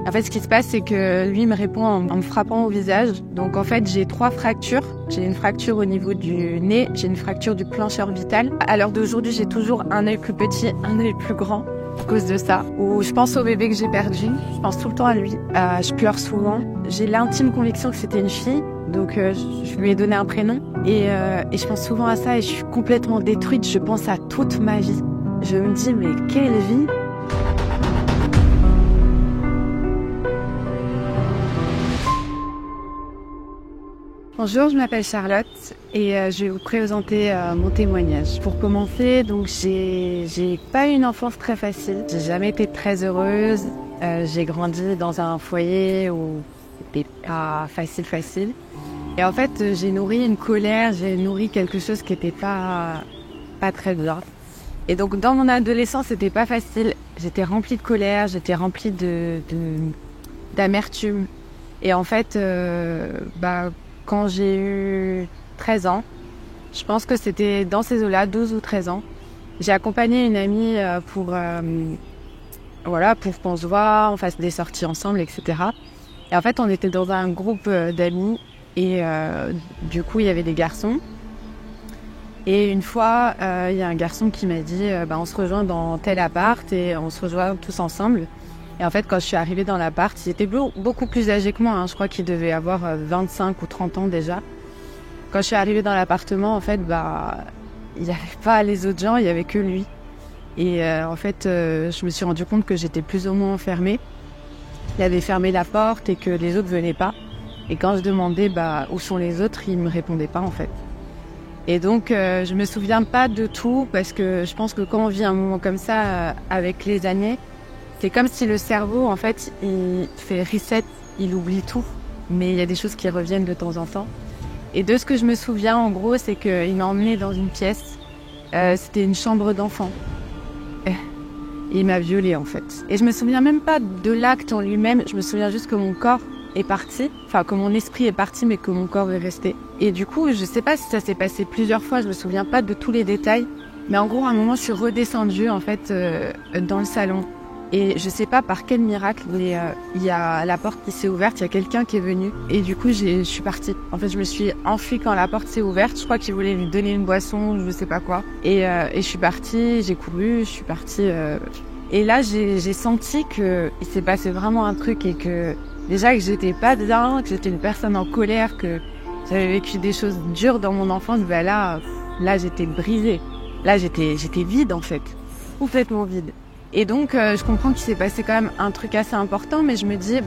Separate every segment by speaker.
Speaker 1: En fait, ce qui se passe, c'est que lui me répond en me frappant au visage. Donc, en fait, j'ai 3 fractures. J'ai une fracture au niveau du nez, j'ai une fracture du plancher orbital. À l'heure d'aujourd'hui, j'ai toujours un œil plus petit, un œil plus grand à cause de ça. Ou je pense au bébé que j'ai perdu. Je pense tout le temps à lui. Je pleure souvent. J'ai l'intime conviction que c'était une fille. Donc, je lui ai donné un prénom. Et je pense souvent à ça et je suis complètement détruite. Je pense à toute ma vie. Je me dis, mais quelle vie! Bonjour, je m'appelle Charlotte et je vais vous présenter mon témoignage. Pour commencer, donc j'ai pas eu une enfance très facile. J'ai jamais été très heureuse. J'ai grandi dans un foyer où c'était pas facile. Et en fait, j'ai nourri une colère, j'ai nourri quelque chose qui était pas très bien. Et donc dans mon adolescence, c'était pas facile. J'étais remplie de colère, j'étais remplie d'amertume. Et en fait, quand j'ai eu 13 ans, je pense que c'était dans ces eaux-là, 12 ou 13 ans, j'ai accompagné une amie pour qu'on se voit, on fasse des sorties ensemble, etc. Et en fait, on était dans un groupe d'amis et du coup, il y avait des garçons. Et une fois, il y a un garçon qui m'a dit on se rejoint dans tel appart et on se rejoint tous ensemble. Et en fait, quand je suis arrivée dans l'appart, il était beaucoup plus âgé que moi. Je crois qu'il devait avoir 25 ou 30 ans déjà. Quand je suis arrivée dans l'appartement, en fait, il n'y avait pas les autres gens, il n'y avait que lui. Et en fait, je me suis rendu compte que j'étais plus ou moins enfermée. Il avait fermé la porte et que les autres ne venaient pas. Et quand je demandais où sont les autres, il ne me répondait pas en fait. Et donc, je me souviens pas de tout parce que je pense que quand on vit un moment comme ça avec les années, c'est comme si le cerveau, en fait, il fait reset, il oublie tout. Mais il y a des choses qui reviennent de temps en temps. Et de ce que je me souviens, en gros, c'est qu'il m'a emmenée dans une pièce. C'était une chambre d'enfant. Il m'a violée, en fait. Et je me souviens même pas de l'acte en lui-même. Je me souviens juste que mon corps est parti. Enfin, que mon esprit est parti, mais que mon corps est resté. Et du coup, je sais pas si ça s'est passé plusieurs fois. Je me souviens pas de tous les détails. Mais en gros, à un moment, je suis redescendue, en fait, dans le salon. Et je sais pas par quel miracle, mais il y a la porte qui s'est ouverte, il y a quelqu'un qui est venu. Et du coup, je suis partie. En fait, je me suis enfuie quand la porte s'est ouverte. Je crois qu'il voulait lui donner une boisson, je sais pas quoi. Et je suis partie, j'ai couru, je suis partie. Et là, j'ai senti qu'il s'est passé vraiment un truc et que déjà que j'étais pas bien, que j'étais une personne en colère, que j'avais vécu des choses dures dans mon enfance. Là, j'étais brisée. Là, j'étais vide en fait, complètement vide. Et donc, je comprends qu'il s'est passé quand même un truc assez important, mais je me dis,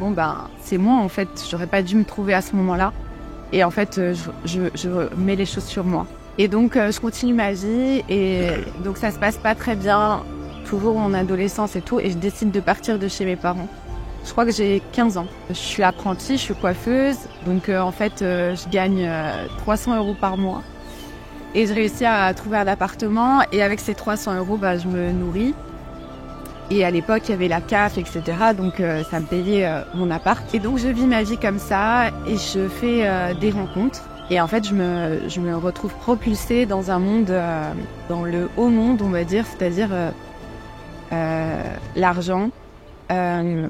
Speaker 1: c'est moi, en fait, j'aurais pas dû me trouver à ce moment-là. Et en fait, je mets les choses sur moi. Et donc, je continue ma vie, et donc ça se passe pas très bien, toujours mon adolescence et tout, et je décide de partir de chez mes parents. Je crois que j'ai 15 ans. Je suis apprentie, je suis coiffeuse, donc en fait, je gagne 300 € par mois. Et je réussis à trouver un appartement, et avec ces 300 €, je me nourris. Et à l'époque, il y avait la CAF, etc. Donc, ça me payait mon appart. Et donc, je vis ma vie comme ça et je fais des rencontres. Et en fait, je me retrouve propulsée dans un monde, dans le haut monde, on va dire, c'est-à-dire l'argent, la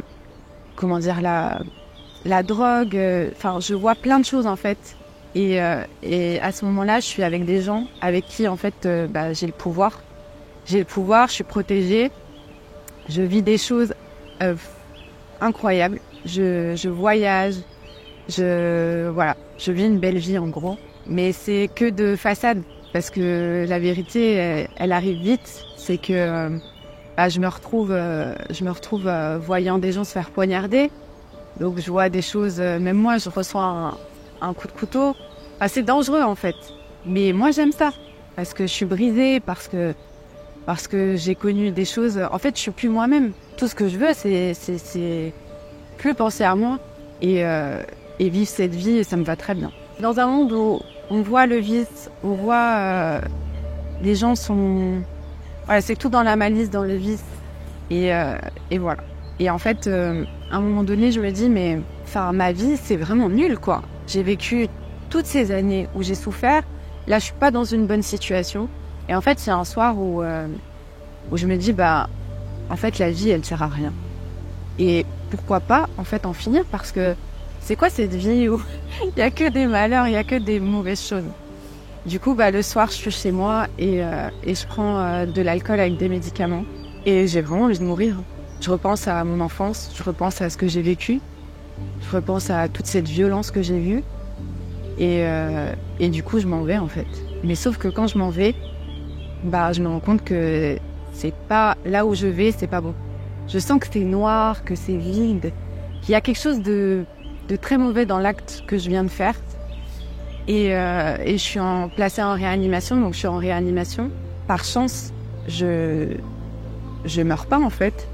Speaker 1: drogue. Enfin, je vois plein de choses, en fait. Et à ce moment-là, je suis avec des gens avec qui, en fait, j'ai le pouvoir. J'ai le pouvoir, je suis protégée. Je vis des choses incroyables. Je voyage. Je vis une belle vie en gros. Mais c'est que de façade. Parce que la vérité, elle arrive vite. C'est que je me retrouve voyant des gens se faire poignarder. Donc je vois des choses, même moi je reçois un coup de couteau. C'est dangereux en fait. Mais moi j'aime ça. Parce que je suis brisée, parce que j'ai connu des choses. En fait, je suis plus moi-même. Tout ce que je veux, c'est plus penser à moi et vivre cette vie, et ça me va très bien. Dans un monde où on voit le vice, on voit les gens sont... Voilà, c'est tout dans la malice, dans le vice. Et voilà. Et en fait, à un moment donné, je me dis, mais ma vie, c'est vraiment nul, quoi. J'ai vécu toutes ces années où j'ai souffert. Là, je suis pas dans une bonne situation. Et en fait, il y a un soir où je me dis, en fait, la vie, elle sert à rien. Et pourquoi pas en fait en finir, parce que c'est quoi cette vie où il y a que des malheurs, il y a que des mauvaises choses. Du coup, le soir, je suis chez moi et je prends de l'alcool avec des médicaments. Et j'ai vraiment envie de mourir. Je repense à mon enfance, je repense à ce que j'ai vécu, je repense à toute cette violence que j'ai vue. Et du coup, je m'en vais en fait. Mais sauf que quand je m'en vais, je me rends compte que c'est pas là où je vais, c'est pas bon. Je sens que c'est noir, que c'est vide, qu'il y a quelque chose de très mauvais dans l'acte que je viens de faire. Et je suis placée en réanimation, donc je suis en réanimation. Par chance, je meurs pas en fait.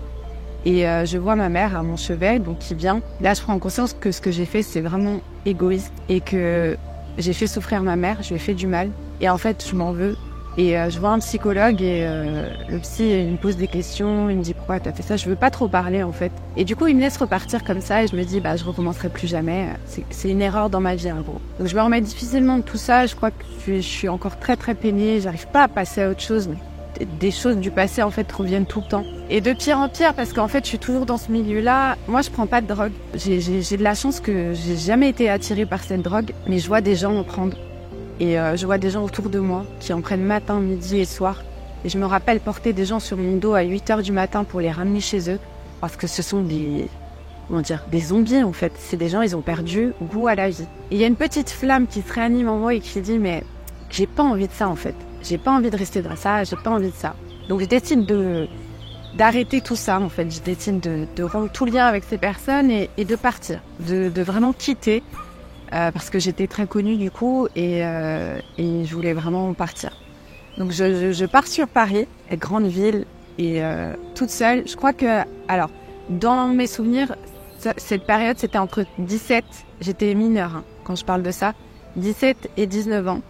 Speaker 1: Et je vois ma mère à mon chevet, donc qui vient. Là, je prends conscience que ce que j'ai fait, c'est vraiment égoïste et que j'ai fait souffrir ma mère, je lui ai fait du mal. Et en fait, je m'en veux. Et je vois un psychologue et le psy, il me pose des questions, il me dit pourquoi t'as fait ça. Je veux pas trop parler en fait. Et du coup, il me laisse repartir comme ça et je me dis je recommencerai plus jamais. C'est une erreur dans ma vie en gros. Donc je me remets difficilement de tout ça. Je crois que je suis encore très très peinée. J'arrive pas à passer à autre chose. Des choses du passé en fait reviennent tout le temps. Et de pire en pire parce qu'en fait je suis toujours dans ce milieu-là. Moi je prends pas de drogue. J'ai de la chance que j'ai jamais été attirée par cette drogue, mais je vois des gens en prendre. Et je vois des gens autour de moi qui en prennent matin, midi et soir. Et je me rappelle porter des gens sur mon dos à 8h du matin pour les ramener chez eux. Parce que ce sont des zombies en fait. C'est des gens, ils ont perdu goût à la vie. Et il y a une petite flamme qui se réanime en moi et qui dit mais j'ai pas envie de ça en fait. J'ai pas envie de rester dans ça, j'ai pas envie de ça. Donc je décide d'arrêter tout ça en fait. Je décide de rompre tout lien avec ces personnes et de partir. De vraiment quitter. Parce que j'étais très connue du coup et je voulais vraiment partir. Donc je pars sur Paris, grande ville, et toute seule. Je crois que, alors, dans mes souvenirs, cette période c'était entre 17, j'étais mineure quand je parle de ça, 17 et 19 ans.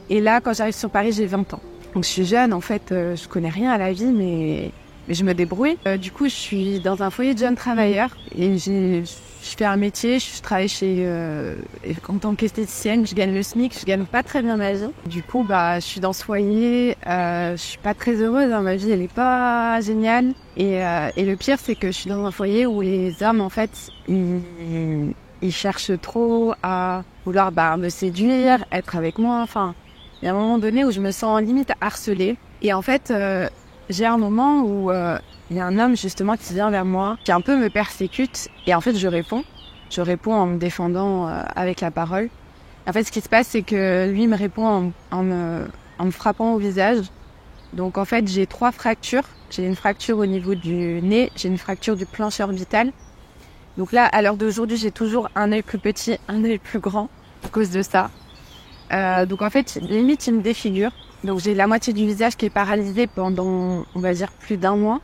Speaker 1: Et là, quand j'arrive sur Paris, j'ai 20 ans. Donc je suis jeune, en fait, je connais rien à la vie, mais je me débrouille. Du coup, je suis dans un foyer de jeunes travailleurs et je fais un métier, je travaille en tant qu'esthéticienne, je gagne le SMIC, je gagne pas très bien ma vie. Du coup, je suis dans ce foyer, je suis pas très heureuse, ma vie elle est pas géniale. Et le pire, c'est que je suis dans un foyer où les hommes, en fait, ils cherchent trop à vouloir me séduire, être avec moi, enfin... Il y a un moment donné où je me sens limite harcelée. Et en fait, j'ai un moment où il y a un homme justement qui vient vers moi, qui un peu me persécute. Et en fait, je réponds. Je réponds en me défendant avec la parole. En fait, ce qui se passe, c'est que lui me répond en me frappant au visage. Donc en fait, j'ai 3 fractures. J'ai une fracture au niveau du nez, j'ai une fracture du plancher orbital. Donc là, à l'heure d'aujourd'hui, j'ai toujours un œil plus petit, un œil plus grand à cause de ça. Donc en fait, limite, il me défigure. Donc j'ai la moitié du visage qui est paralysée pendant, on va dire, plus d'1 mois.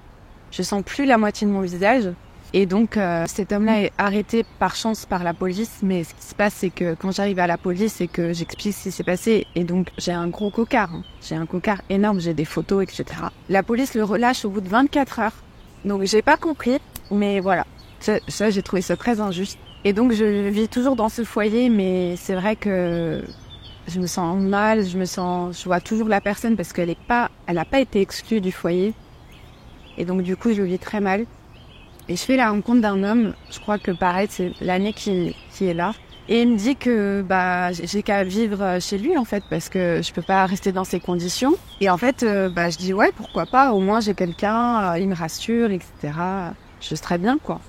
Speaker 1: Je sens plus la moitié de mon visage. Et donc cet homme-là est arrêté par chance par la police. Mais ce qui se passe, c'est que quand j'arrive à la police, c'est que j'explique ce qui s'est passé. Et donc j'ai un gros cocard. J'ai un cocard énorme, j'ai des photos, etc. La police le relâche au bout de 24 heures. Donc j'ai pas compris, mais voilà. Ça, j'ai trouvé ça très injuste. Et donc je vis toujours dans ce foyer, mais c'est vrai que... je me sens mal, je vois toujours la personne parce qu'elle n'a pas été exclue du foyer. Et donc du coup, je vis très mal. Et je fais la rencontre d'un homme, je crois que pareil, c'est l'année qui est là. Et il me dit que j'ai qu'à vivre chez lui en fait, parce que je peux pas rester dans ces conditions. Et en fait, je dis ouais, pourquoi pas, au moins j'ai quelqu'un, il me rassure, etc. Je serais bien quoi.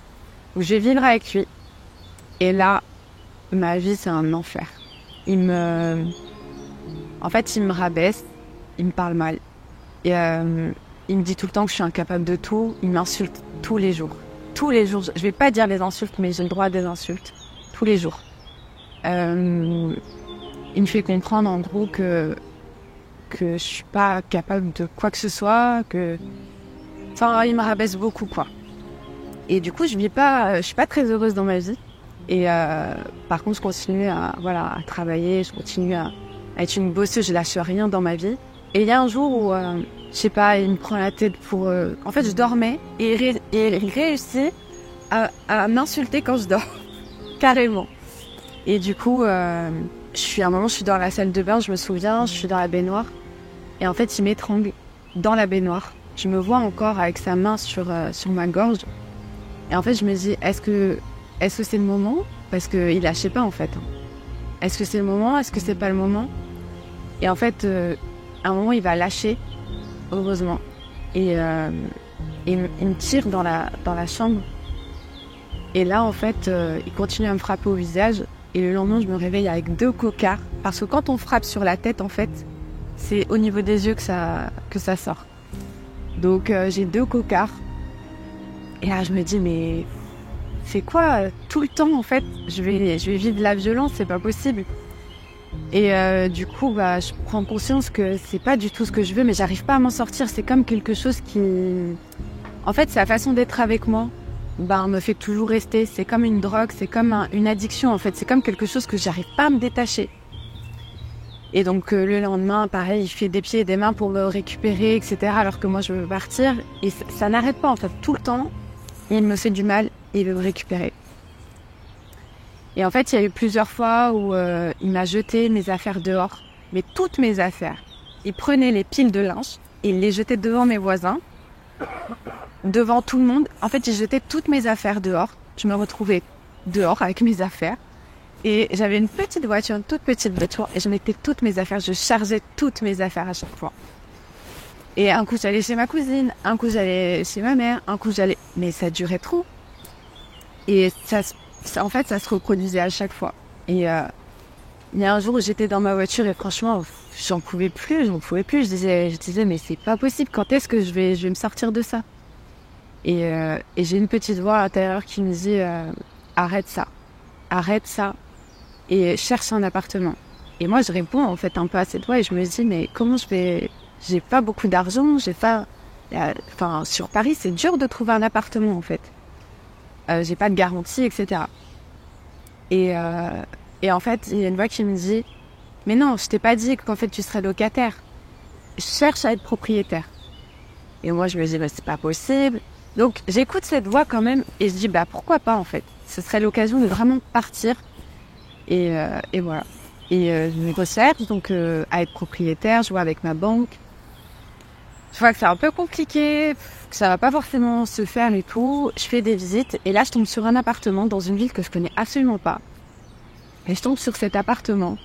Speaker 1: Donc je vais vivre avec lui. Et là, ma vie c'est un enfer. Il me rabaisse, il me parle mal. Et il me dit tout le temps que je suis incapable de tout. Il m'insulte tous les jours. Tous les jours. Je vais pas dire les insultes, mais j'ai le droit à des insultes. Tous les jours. Il me fait comprendre en gros que je suis pas capable de quoi que ce soit, Enfin, il me rabaisse beaucoup, quoi. Et du coup, je suis pas très heureuse dans ma vie. Et par contre, je continue à travailler, je continue à être une bosseuse, je lâche rien dans ma vie. Et il y a un jour où, je sais pas, il me prend la tête pour... En fait, je dormais et il réussit à m'insulter quand je dors. Carrément. Et du coup, à un moment, je suis dans la salle de bain, je me souviens, je suis dans la baignoire. Et en fait, il m'étrangle dans la baignoire. Je me vois encore avec sa main sur ma gorge. Et en fait, je me dis, est-ce que c'est le moment? Parce qu'il lâchait pas, en fait. Est-ce que c'est le moment? Est-ce que c'est pas le moment? Et en fait, à un moment, il va lâcher, heureusement. Et il me tire dans la chambre. Et là, en fait, il continue à me frapper au visage. Et le lendemain, je me réveille avec 2 cocards. Parce que quand on frappe sur la tête, en fait, c'est au niveau des yeux que ça sort. Donc, j'ai 2 cocards. Et là, je me dis, mais c'est quoi tout le temps, en fait, je vais vivre de la violence, c'est pas possible. Et du coup, je prends conscience que c'est pas du tout ce que je veux, mais j'arrive pas à m'en sortir. C'est comme quelque chose qui... En fait, c'est la façon d'être avec moi. Me fait toujours rester. C'est comme une drogue, c'est comme une addiction, en fait. C'est comme quelque chose que j'arrive pas à me détacher. Et donc, le lendemain, pareil, il fait des pieds et des mains pour me récupérer, etc. Alors que moi, je veux partir. Et ça n'arrête pas, en fait. Tout le temps, il me fait du mal et il veut me récupérer. Et en fait, il y a eu plusieurs fois où il m'a jeté mes affaires dehors. Mais toutes mes affaires. Il prenait les piles de linge et il les jetait devant mes voisins. Devant tout le monde. En fait, il jetait toutes mes affaires dehors. Je me retrouvais dehors avec mes affaires. Et j'avais une petite voiture, une toute petite voiture. Et je mettais toutes mes affaires. Je chargeais toutes mes affaires à chaque fois. Et un coup, j'allais chez ma cousine. Un coup, j'allais chez ma mère. Un coup, j'allais... Mais ça durait trop. Et en fait, ça se reproduisait à chaque fois. Et il y a un jour où j'étais dans ma voiture et franchement, j'en pouvais plus. Je disais, mais c'est pas possible. Quand est-ce que je vais me sortir de ça? Et j'ai une petite voix à l'intérieur qui me dit, arrête ça, et cherche un appartement. Et moi, je réponds en fait un peu à cette voix et je me dis, mais comment je vais... J'ai pas beaucoup d'argent, sur Paris, c'est dur de trouver un appartement en fait. J'ai pas de garantie, etc. Et en fait, il y a une voix qui me dit, mais non, je t'ai pas dit qu'en fait tu serais locataire. Je cherche à être propriétaire. Et moi, je me dis, c'est pas possible. Donc, j'écoute cette voix quand même et je dis, pourquoi pas en fait. Ce serait l'occasion de vraiment partir. Et voilà. Et je recherche donc à être propriétaire, je vois avec ma banque. Je vois que c'est un peu compliqué, que ça va pas forcément se faire et tout. Je fais des visites et là, je tombe sur un appartement dans une ville que je connais absolument pas. Et je tombe sur cet appartement.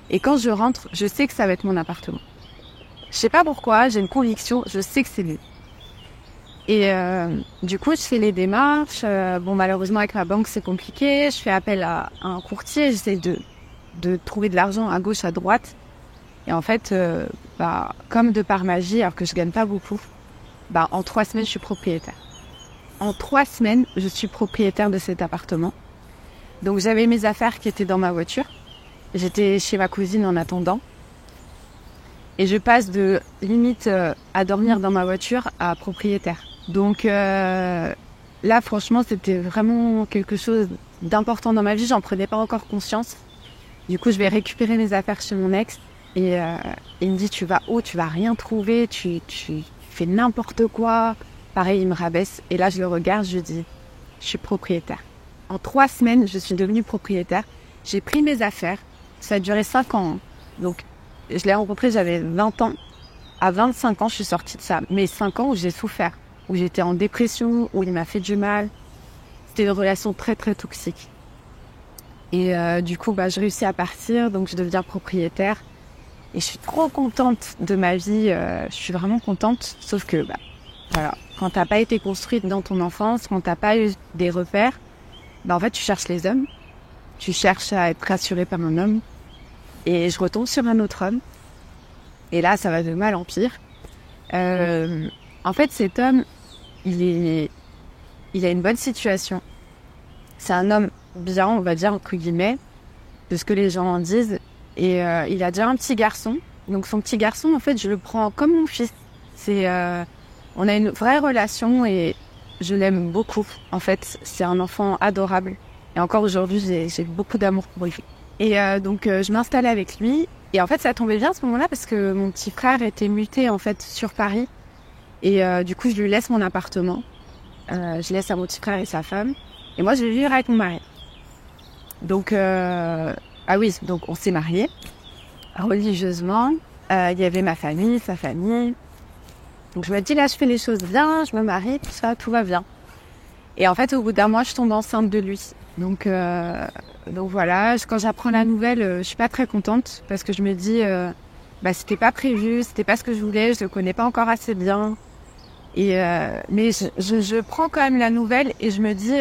Speaker 1: Et quand je rentre, je sais que ça va être mon appartement. Je sais pas pourquoi, j'ai une conviction, je sais que c'est lui. Et du coup, je fais les démarches. Malheureusement, avec ma banque, c'est compliqué. Je fais appel à un courtier. J'essaie de trouver de l'argent à gauche, à droite. Et en fait, comme de par magie, alors que je gagne pas beaucoup, en 3 semaines, je suis propriétaire. En 3 semaines, je suis propriétaire de cet appartement. Donc, j'avais mes affaires qui étaient dans ma voiture. J'étais chez ma cousine en attendant. Et je passe de limite à dormir dans ma voiture à propriétaire. Donc là, franchement, c'était vraiment quelque chose d'important dans ma vie. J'en prenais pas encore conscience. Du coup, je vais récupérer mes affaires chez mon ex. Et il me dit, tu vas où? Tu vas rien trouver. Tu fais n'importe quoi. Pareil, il me rabaisse. Et là, je le regarde, je lui dis, je suis propriétaire. En 3 semaines, je suis devenue propriétaire. J'ai pris mes affaires. Ça a duré 5 ans. Donc, je l'ai rencontré, j'avais 20 ans. À 25 ans, je suis sortie de ça. Mais 5 ans où j'ai souffert, où j'étais en dépression, où il m'a fait du mal. C'était une relation très, très toxique. Et du coup, je réussis à partir, donc je deviens propriétaire. Et je suis trop contente de ma vie. Je suis vraiment contente. Sauf que, voilà, quand t'as pas été construite dans ton enfance, quand t'as pas eu des repères, en fait, tu cherches les hommes. Tu cherches à être rassurée par un homme. Et je retombe sur un autre homme. Et là, ça va de mal en pire. En fait, cet homme, il a une bonne situation. C'est un homme bien, on va dire, entre guillemets, de ce que les gens en disent. Et il a déjà un petit garçon. Donc son petit garçon, en fait, je le prends comme mon fils. On a une vraie relation et je l'aime beaucoup. En fait, c'est un enfant adorable. Et encore aujourd'hui, j'ai beaucoup d'amour pour lui. Et donc, je m'installais avec lui. Et en fait, ça tombait bien à ce moment-là parce que mon petit frère était muté, en fait, sur Paris. Et du coup, je lui laisse mon appartement. Je laisse à mon petit frère et sa femme. Et moi, je vais vivre avec mon mari. Donc, donc on s'est mariés religieusement. Il y avait ma famille, sa famille. Donc, je me dis, là, je fais les choses bien, je me marie, tout ça, tout va bien. Et en fait, au bout d'un mois, je tombe enceinte de lui. Donc voilà, quand j'apprends la nouvelle, je suis pas très contente parce que je me dis, c'était pas prévu, c'était pas ce que je voulais, je le connais pas encore assez bien. Et mais je prends quand même la nouvelle et je me dis,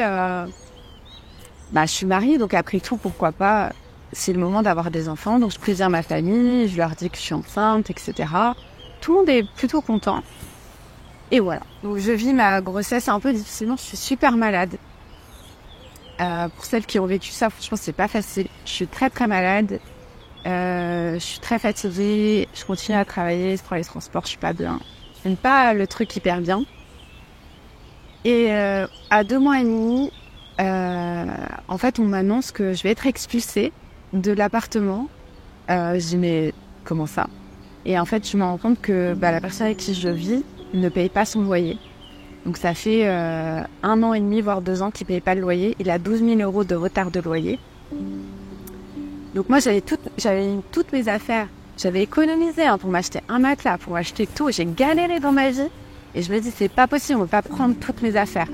Speaker 1: je suis mariée, donc après tout, pourquoi pas, c'est le moment d'avoir des enfants. Donc je préviens ma famille, je leur dis que je suis enceinte, etc. Tout le monde est plutôt content. Et voilà. Donc je vis ma grossesse un peu difficilement, je suis super malade. Pour celles qui ont vécu ça, franchement, c'est pas facile. Je suis très très malade. Je suis très fatiguée. Je continue à travailler, je prends les transports, je suis pas bien. Je n'aime pas le truc hyper bien. Et à 2 mois et demi, en fait, on m'annonce que je vais être expulsée de l'appartement. Je dis mais comment ça? Et en fait, je me rends compte que la personne avec qui je vis ne paye pas son loyer. Donc ça fait 1 an et demi, voire 2 ans qu'il ne paye pas le loyer. Il a 12 000 € de retard de loyer. Donc moi, j'avais mis toutes mes affaires. J'avais économisé pour m'acheter un matelas, pour acheter tout. J'ai galéré dans ma vie. Et je me dis, c'est pas possible, on ne peut pas prendre toutes mes affaires.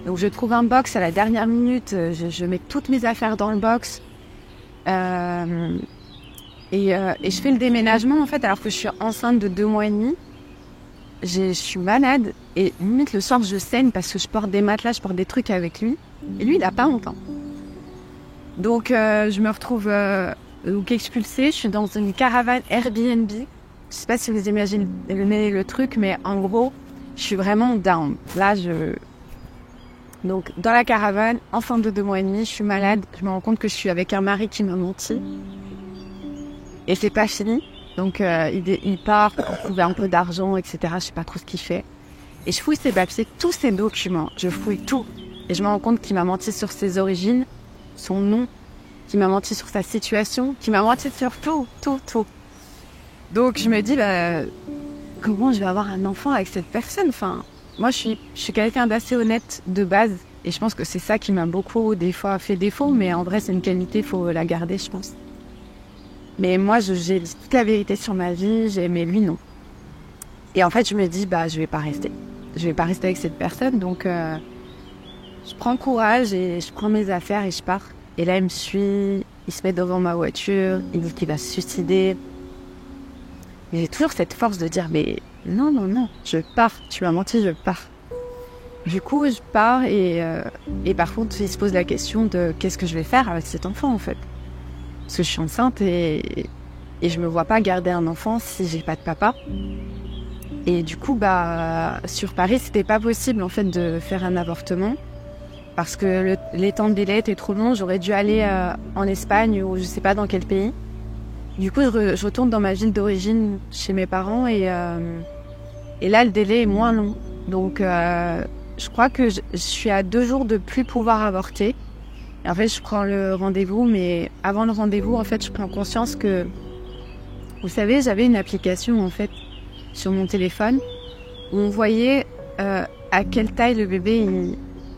Speaker 1: Donc je trouve un box à la dernière minute. Je mets toutes mes affaires dans le box. Et je fais le déménagement, en fait, alors que je suis enceinte de 2 mois et demi. Je suis malade et limite le soir je saigne parce que je porte des matelas, je porte des trucs avec lui. Et lui, il n'a pas longtemps. Donc je me retrouve expulsée. Je suis dans une caravane Airbnb. Je sais pas si vous imaginez le truc, mais en gros, je suis vraiment down. Là, donc dans la caravane, enceinte de 2 mois et demi, je suis malade. Je me rends compte que je suis avec un mari qui m'a menti. Et c'est pas fini. Donc il part pour trouver un peu d'argent, etc. Je sais pas trop ce qu'il fait. Et je fouille ses papiers, tous ses documents. Je fouille tout. Et je me rends compte qu'il m'a menti sur ses origines, son nom, qu'il m'a menti sur sa situation, qu'il m'a menti sur tout. Donc je me dis, comment je vais avoir un enfant avec cette personne? Enfin, moi je suis quelqu'un d'assez honnête de base. Et je pense que c'est ça qui m'a beaucoup, des fois, fait défaut. Mais en vrai, c'est une qualité, il faut la garder, je pense. Mais moi, j'ai dit toute la vérité sur ma vie, mais lui, non. Et en fait, je me dis, je vais pas rester. Je vais pas rester avec cette personne. Donc, je prends courage et je prends mes affaires et je pars. Et là, il me suit, il se met devant ma voiture, il dit qu'il va se suicider. Mais j'ai toujours cette force de dire, mais non, je pars. Tu m'as menti, je pars. Du coup, je pars et par contre, il se pose la question de qu'est-ce que je vais faire avec cet enfant, en fait. Parce que je suis enceinte et je me vois pas garder un enfant si j'ai pas de papa. Et du coup, sur Paris, c'était pas possible en fait de faire un avortement parce que les temps de délai étaient trop longs. J'aurais dû aller en Espagne ou je sais pas dans quel pays. Du coup, je retourne dans ma ville d'origine chez mes parents et là, le délai est moins long. Donc, je crois que je suis à 2 jours de plus pouvoir avorter. Et en fait, je prends le rendez-vous, mais avant le rendez-vous, en fait, je prends conscience que, vous savez, j'avais une application, en fait, sur mon téléphone, où on voyait à quelle taille le bébé,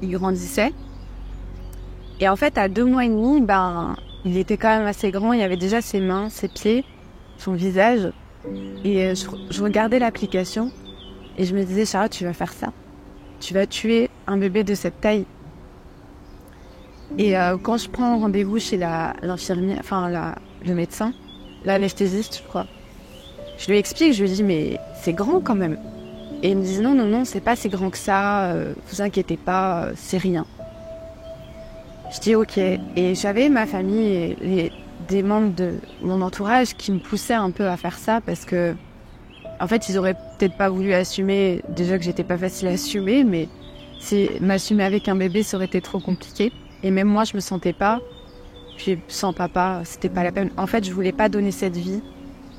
Speaker 1: il grandissait. Et en fait, à 2 mois et demi, il était quand même assez grand, il y avait déjà ses mains, ses pieds, son visage. Et je regardais l'application, et je me disais, Charlotte, tu vas faire ça. Tu vas tuer un bébé de cette taille. Et quand je prends rendez-vous chez l'infirmière, le médecin, l'anesthésiste, je crois, je lui explique, je lui dis, mais c'est grand quand même. Et ils me disent, non, c'est pas si grand que ça, vous inquiétez pas, c'est rien. Je dis, ok. Et j'avais ma famille et des membres de mon entourage qui me poussaient un peu à faire ça parce que, en fait, ils auraient peut-être pas voulu assumer, déjà que j'étais pas facile à assumer, mais m'assumer avec un bébé, ça aurait été trop compliqué. Et même moi, je me sentais pas. Puis sans papa, c'était pas la peine. En fait, je voulais pas donner cette vie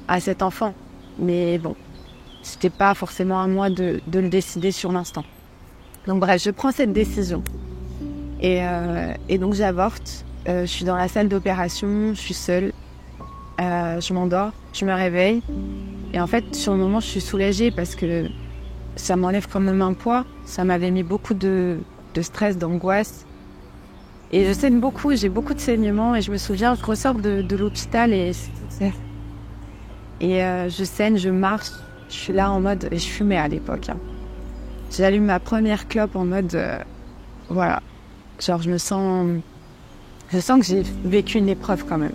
Speaker 1: à cet enfant. Mais bon, c'était pas forcément à moi de le décider sur l'instant. Donc bref, je prends cette décision. Et donc j'avorte. Je suis dans la salle d'opération, je suis seule. Je m'endors, je me réveille. Et en fait, sur le moment, je suis soulagée parce que ça m'enlève quand même un poids. Ça m'avait mis beaucoup de stress, d'angoisse. Et je saigne beaucoup, j'ai beaucoup de saignements. Et je me souviens, je ressors de l'hôpital et je saigne, je marche. Je suis là en mode... Et je fumais à l'époque. J'allume ma première clope en mode... voilà. Genre, je sens que j'ai vécu une épreuve quand même.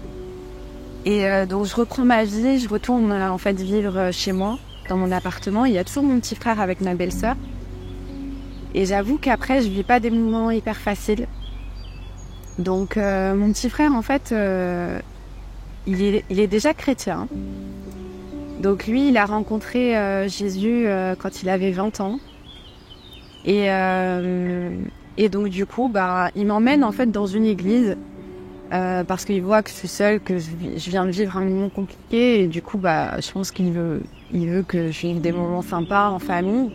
Speaker 1: Et donc, je reprends ma vie, je retourne en fait vivre chez moi, dans mon appartement. Il y a toujours mon petit frère avec ma belle-sœur. Et j'avoue qu'après, je vis pas des moments hyper faciles. Donc, mon petit frère, en fait, il est déjà chrétien. Donc, lui, il a rencontré Jésus quand il avait 20 ans. Et donc, du coup, il m'emmène, en fait, dans une église parce qu'il voit que je suis seule, que je viens de vivre un moment compliqué. Et du coup, je pense qu'il veut que je vive des moments sympas en famille.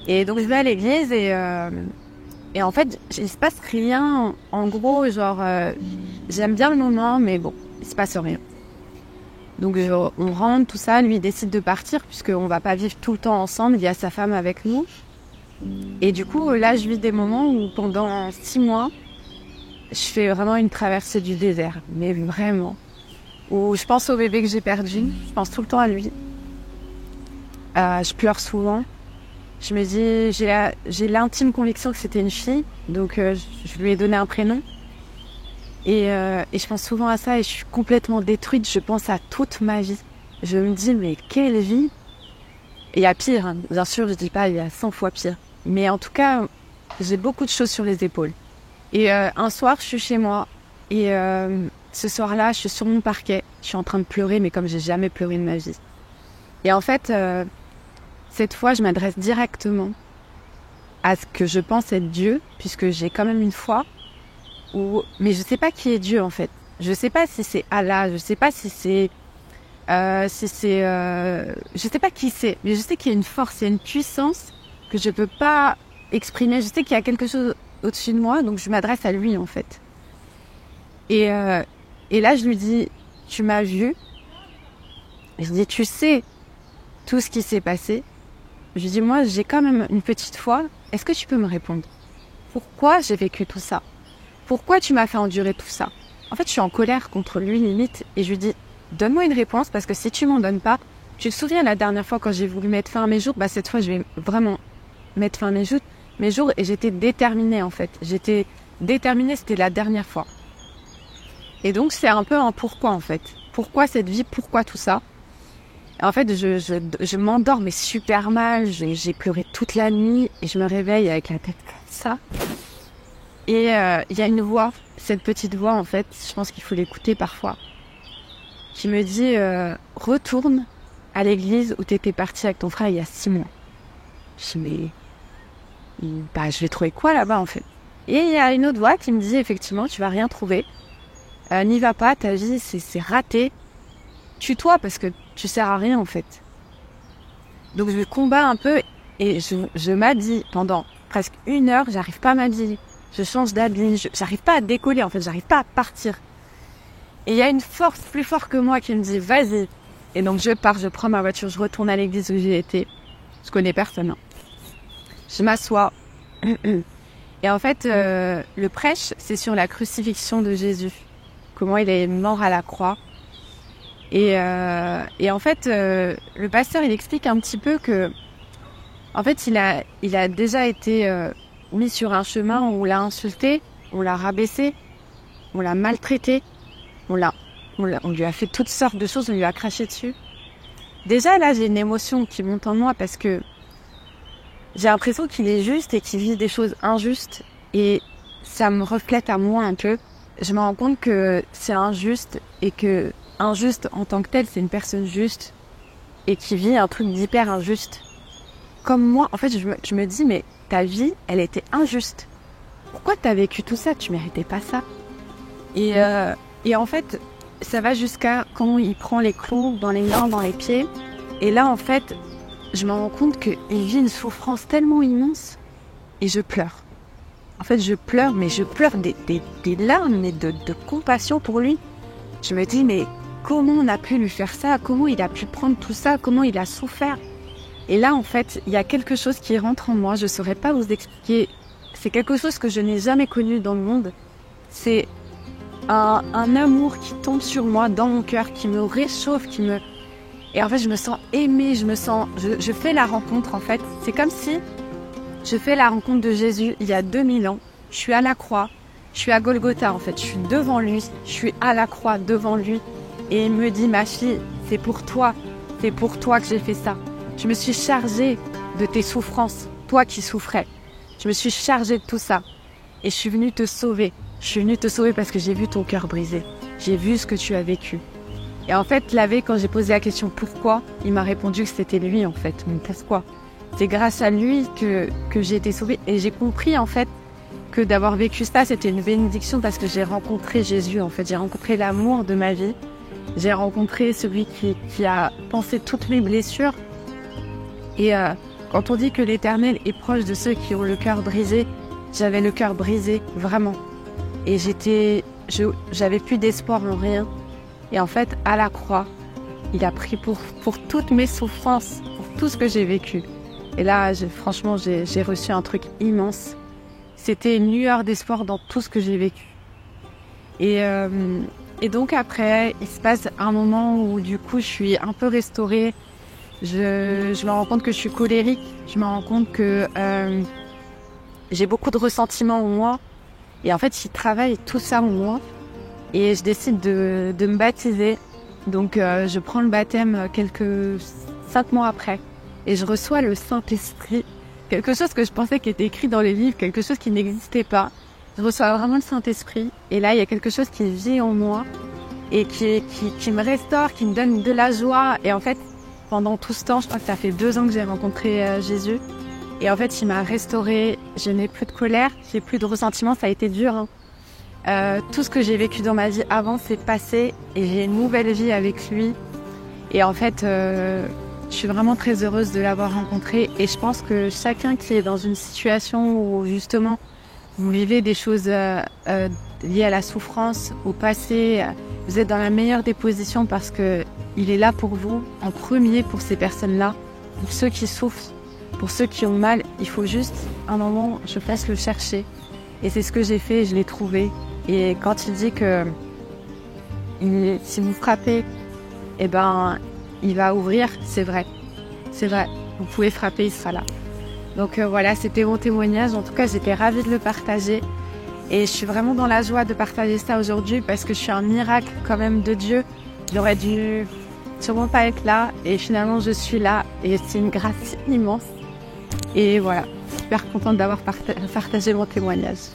Speaker 1: Et donc, je vais à l'église et en fait, il se passe rien. En gros, genre, j'aime bien le moment, mais bon, il se passe rien. Donc, on rentre, tout ça. Lui, il décide de partir, puisqu'on va pas vivre tout le temps ensemble. Il y a sa femme avec nous. Et du coup, là, je vis des moments où, pendant 6 mois, je fais vraiment une traversée du désert. Mais vraiment. Où je pense au bébé que j'ai perdu. Je pense tout le temps à lui. Je pleure souvent. Je me dis, j'ai l'intime conviction que c'était une fille, donc je lui ai donné un prénom. Et je pense souvent à ça et je suis complètement détruite. Je pense à toute ma vie. Je me dis, mais quelle vie! Et il y a pire, hein. Bien sûr, je dis pas, il y a 100 fois pire. Mais en tout cas, j'ai beaucoup de choses sur les épaules. Et un soir, je suis chez moi. Et ce soir-là, je suis sur mon parquet. Je suis en train de pleurer, mais comme j'ai jamais pleuré de ma vie. Et en fait... cette fois, je m'adresse directement à ce que je pense être Dieu, puisque j'ai quand même une foi. Mais je ne sais pas qui est Dieu, en fait. Je ne sais pas si c'est Allah, je ne sais pas si c'est... je sais pas qui c'est, mais je sais qu'il y a une force, il y a une puissance que je ne peux pas exprimer. Je sais qu'il y a quelque chose au-dessus de moi, donc je m'adresse à lui, en fait. Et là, je lui dis, tu m'as vu. Et je dis, tu sais tout ce qui s'est passé. Je lui dis, moi, j'ai quand même une petite foi. Est-ce que tu peux me répondre? Pourquoi j'ai vécu tout ça? Pourquoi tu m'as fait endurer tout ça? En fait, je suis en colère contre lui, limite. Et je lui dis, donne-moi une réponse, parce que si tu m'en donnes pas... Tu te souviens, la dernière fois, quand j'ai voulu mettre fin à mes jours, cette fois, je vais vraiment mettre fin à mes jours. Et j'étais déterminée, en fait. J'étais déterminée, c'était la dernière fois. Et donc, c'est un peu un pourquoi, en fait. Pourquoi cette vie? Pourquoi tout ça? En fait, je m'endors, mais super mal. J'ai pleuré toute la nuit et je me réveille avec la tête comme ça. Et il y a une voix, cette petite voix, en fait, je pense qu'il faut l'écouter parfois, qui me dit retourne à l'église où tu étais partie avec ton frère il y a 6 mois. Je dis, mais je vais trouver quoi là-bas, en fait? Et il y a une autre voix qui me dit, effectivement, tu vas rien trouver. N'y va pas, ta vie, c'est raté. Tue-toi parce que tu sers à rien, en fait. Donc je combats un peu et je m'habille pendant presque 1 heure. J'arrive pas à m'habiller. Je change d'habit. J'arrive pas à décoller, en fait. J'arrive pas à partir. Et il y a une force plus forte que moi qui me dit vas-y. Et donc je pars, je prends ma voiture, je retourne à l'église où j'ai été. Je connais personne. Hein. Je m'assois. Et en fait, le prêche, c'est sur la crucifixion de Jésus. Comment il est mort à la croix. Et en fait, le pasteur, il explique un petit peu que, en fait, il a déjà été mis sur un chemin où on l'a insulté, on l'a rabaissé, on l'a maltraité, on lui a fait toutes sortes de choses, on lui a craché dessus. Déjà, là, j'ai une émotion qui monte en moi parce que j'ai l'impression qu'il est juste et qu'il vit des choses injustes et ça me reflète à moi un peu. Je me rends compte que c'est injuste et que injuste en tant que tel, c'est une personne juste et qui vit un truc d'hyper injuste. Comme moi, en fait, je me dis, mais ta vie, elle était injuste. Pourquoi t'as vécu tout ça? Tu méritais pas ça. Et en fait, ça va jusqu'à quand il prend les clous dans les mains, dans les pieds. Et là, en fait, je me rends compte qu'il vit une souffrance tellement immense et je pleure. En fait, je pleure, mais je pleure des larmes, mais de compassion pour lui. Je me dis, mais comment on a pu lui faire ça? Comment il a pu prendre tout ça? Comment il a souffert? Et là, en fait, il y a quelque chose qui rentre en moi. Je ne saurais pas vous expliquer. C'est quelque chose que je n'ai jamais connu dans le monde. C'est un amour qui tombe sur moi, dans mon cœur, qui me réchauffe, Et en fait, je me sens aimée, je fais la rencontre, en fait. C'est comme si je fais la rencontre de Jésus il y a 2000 ans. Je suis à la croix. Je suis à Golgotha, en fait. Je suis devant lui. Je suis à la croix devant lui. Et il me dit, ma fille, c'est pour toi. C'est pour toi que j'ai fait ça. Je me suis chargée de tes souffrances. Toi qui souffrais. Je me suis chargée de tout ça. Et je suis venue te sauver. Je suis venue te sauver parce que j'ai vu ton cœur brisé. J'ai vu ce que tu as vécu. Et en fait, la veille, quand j'ai posé la question pourquoi, il m'a répondu que c'était lui, en fait. Mais pourquoi ? C'est grâce à lui que j'ai été sauvée. Et j'ai compris, en fait, que d'avoir vécu ça, c'était une bénédiction parce que j'ai rencontré Jésus, en fait. J'ai rencontré l'amour de ma vie. J'ai rencontré celui qui a pensé toutes mes blessures. Et quand on dit que l'Éternel est proche de ceux qui ont le cœur brisé, j'avais le cœur brisé, vraiment. Et j'avais plus d'espoir en rien. Et en fait, à la croix, il a pris pour toutes mes souffrances, pour tout ce que j'ai vécu. Et là, franchement, j'ai reçu un truc immense. C'était une lueur d'espoir dans tout ce que j'ai vécu. Et donc après, il se passe un moment où du coup, je suis un peu restaurée. Je me rends compte que je suis colérique. Je me rends compte que j'ai beaucoup de ressentiments en moi. Et en fait, il travaille tout ça en moi. Et je décide de me baptiser. Donc, je prends le baptême 5 mois après. Et je reçois le Saint-Esprit. Quelque chose que je pensais qui était écrit dans les livres, quelque chose qui n'existait pas. Je reçois vraiment le Saint-Esprit. Et là, il y a quelque chose qui vit en moi. Et qui me restaure, qui me donne de la joie. Et en fait, pendant tout ce temps, je crois que ça fait 2 ans que j'ai rencontré Jésus. Et en fait, il m'a restaurée. Je n'ai plus de colère, j'ai plus de ressentiment. Ça a été dur, hein. Tout ce que j'ai vécu dans ma vie avant, c'est passé. Et j'ai une nouvelle vie avec lui. Et en fait, je suis vraiment très heureuse de l'avoir rencontré. Et je pense que chacun qui est dans une situation où, justement, vous vivez des choses liées à la souffrance, au passé, vous êtes dans la meilleure des positions parce que il est là pour vous, en premier pour ces personnes-là, pour ceux qui souffrent, pour ceux qui ont mal. Il faut juste un moment, je passe le chercher. Et c'est ce que j'ai fait, je l'ai trouvé. Et quand il dit que si vous frappez, eh ben, il va ouvrir, c'est vrai. C'est vrai. Vous pouvez frapper, il sera là. Donc voilà, c'était mon témoignage. En tout cas, j'étais ravie de le partager. Et je suis vraiment dans la joie de partager ça aujourd'hui parce que je suis un miracle quand même de Dieu. J'aurais dû sûrement pas être là. Et finalement, je suis là. Et c'est une grâce immense. Et voilà, super contente d'avoir partagé mon témoignage.